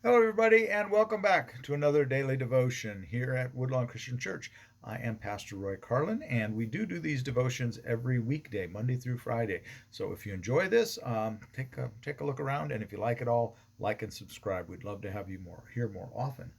Hello, everybody, and welcome back to another daily devotion here at Woodlawn Christian Church. I am Pastor Roy Carlin, and we do these devotions every weekday, Monday through Friday. So if you enjoy this, take a look around, and if you like it all, like and subscribe. We'd love to have you here more often.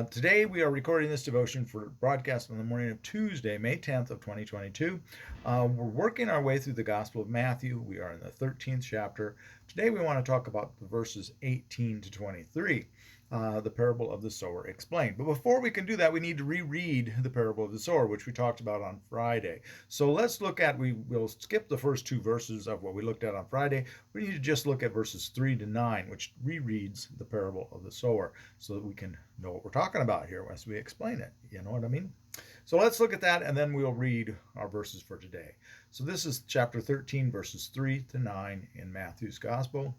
Today we are recording this devotion for broadcast on the morning of Tuesday, May 10th of 2022. We're working our way through the Gospel of Matthew. We are in the 13th chapter. Today we want to talk about the verses 18 to 23. The parable of the sower explained. But before we can do that, we need to reread the parable of the sower, which we talked about on Friday. So let's we'll skip the first two verses of what we looked at on Friday. We need to just look at verses 3 to 9, which rereads the parable of the sower so that we can know what we're talking about here as we explain it. You know what I mean? So let's look at that and then we'll read our verses for today. So this is chapter 13, verses 3 to 9 in Matthew's Gospel.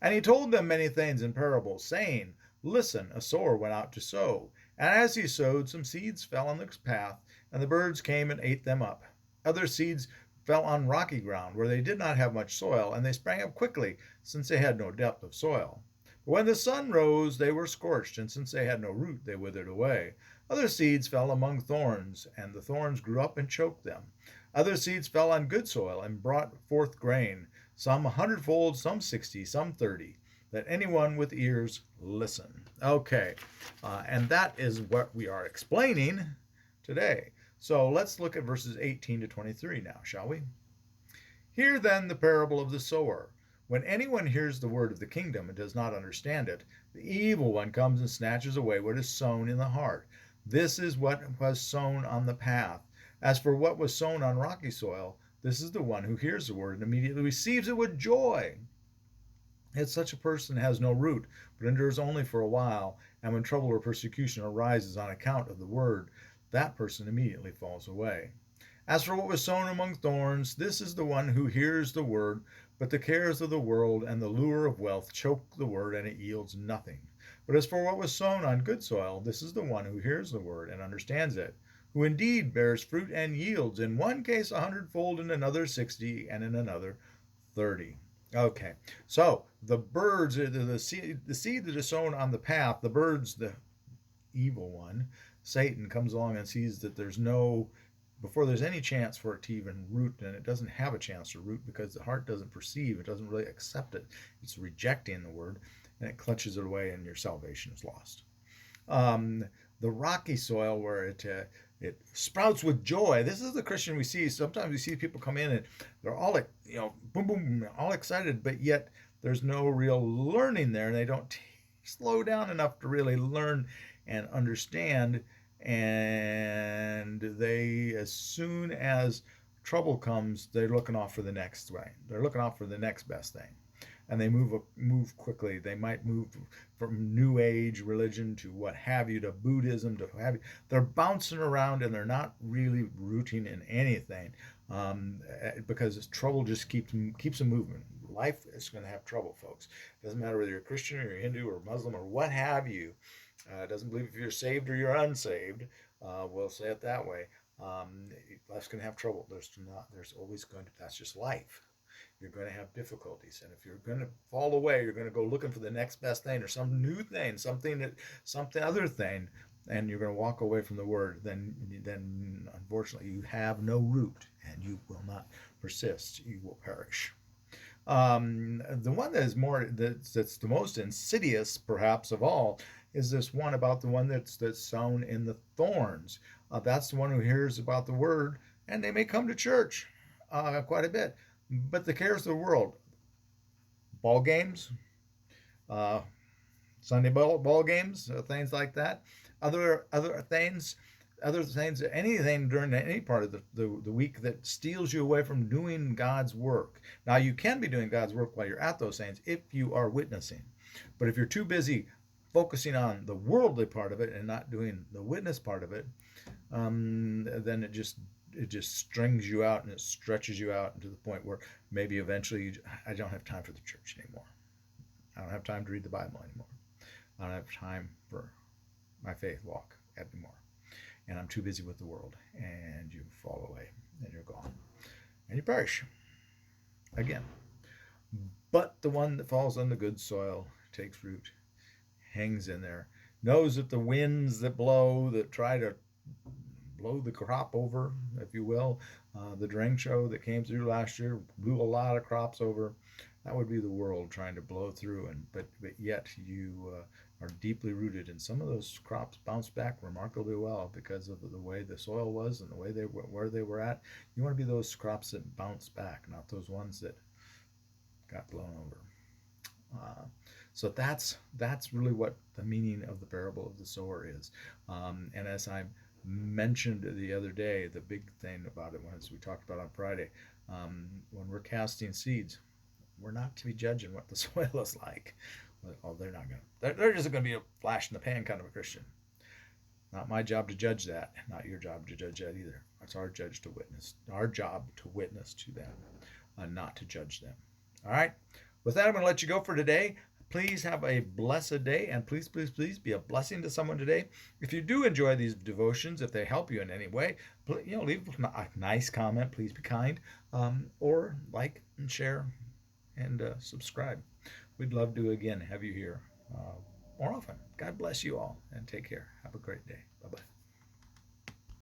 And he told them many things in parables, saying, Listen, a sower went out to sow. And as he sowed, some seeds fell on the path, and the birds came and ate them up. Other seeds fell on rocky ground, where they did not have much soil, and they sprang up quickly, since they had no depth of soil. But when the sun rose, they were scorched, and since they had no root, they withered away. Other seeds fell among thorns, and the thorns grew up and choked them. Other seeds fell on good soil and brought forth grain, some a hundredfold, some 60, some 30. Let anyone with ears listen. Okay, and that is what we are explaining today. So let's look at verses 18 to 23 now, shall we? Hear then the parable of the sower. When anyone hears the word of the kingdom and does not understand it, the evil one comes and snatches away what is sown in the heart. This is what was sown on the path. As for what was sown on rocky soil, this is the one who hears the word and immediately receives it with joy. Yet such a person has no root, but endures only for a while, and when trouble or persecution arises on account of the word, that person immediately falls away. As for what was sown among thorns, this is the one who hears the word, but the cares of the world and the lure of wealth choke the word, and it yields nothing. But as for what was sown on good soil, this is the one who hears the word and understands it, who indeed bears fruit and yields, in one case 100-fold, in another 60, and in another 30. Okay, so the birds, the seed that is sown on the path, the birds, the evil one, Satan, comes along and sees that before there's any chance for it to even root, and it doesn't have a chance to root because the heart doesn't perceive, it doesn't really accept it. It's rejecting the word, and it clutches it away, and your salvation is lost. The rocky soil where it sprouts with joy. This is the Christian we see. Sometimes we see people come in and they're all boom boom, all excited, but yet there's no real learning there, and they don't slow down enough to really learn and understand. And they, as soon as trouble comes, they're looking off for the next way. They're looking off for the next best thing, and they move quickly. They might move from New Age religion to what have you, to Buddhism, to what have you. They're bouncing around and they're not really rooting in anything, because trouble just keeps them moving. Life is going to have trouble, folks. It doesn't matter whether you're a Christian or you're Hindu or Muslim or what have you. It doesn't believe if you're saved or you're unsaved. We'll say it that way. Life's going to have trouble. There's always going to. That's just life. You're going to have difficulties, and if you're going to fall away, you're going to go looking for the next best thing or some new thing, something other thing, and you're going to walk away from the word. Then unfortunately, you have no root, and you will not persist. You will perish. The one that's the most insidious, perhaps of all, is this one about the one that's sown in the thorns. That's the one who hears about the word, and they may come to church quite a bit, but the cares of the world, ball games, uh, Sunday ball games, things like that, other things, anything during any part of the week that steals you away from doing God's work. Now, you can be doing God's work while you're at those things if you are witnessing. But if you're too busy focusing on the worldly part of it and not doing the witness part of it, then it just strings you out and it stretches you out to the point where maybe eventually I don't have time for the church anymore. I don't have time to read the Bible anymore. I don't have time for my faith walk anymore. And I'm too busy with the world. And you fall away and you're gone. And you perish again. But the one that falls on the good soil takes root hangs in there, knows that the winds that blow that try to blow the crop over, if you will, the derecho that came through last year blew a lot of crops over. That would be the world trying to blow through, and but yet you are deeply rooted, and some of those crops bounced back remarkably well because of the way the soil was and the way they were, where they were at. You want to be those crops that bounce back, not those ones that got blown over. Uh, so that's really what the meaning of the parable of the sower is. And as I mentioned the other day, the big thing about it was we talked about on Friday, when we're casting seeds, we're not to be judging what the soil is like. Oh, they're not going to. They're just going to be a flash in the pan kind of a Christian. Not my job to judge that. Not your job to judge that either. It's our judge to witness. Our job to witness to them, not to judge them. All right. With that, I'm going to let you go for today. Please have a blessed day, and please, please, please be a blessing to someone today. If you do enjoy these devotions, if they help you in any way, leave a nice comment. Please be kind, or like and share and subscribe. We'd love to again have you here more often. God bless you all, and take care. Have a great day. Bye bye.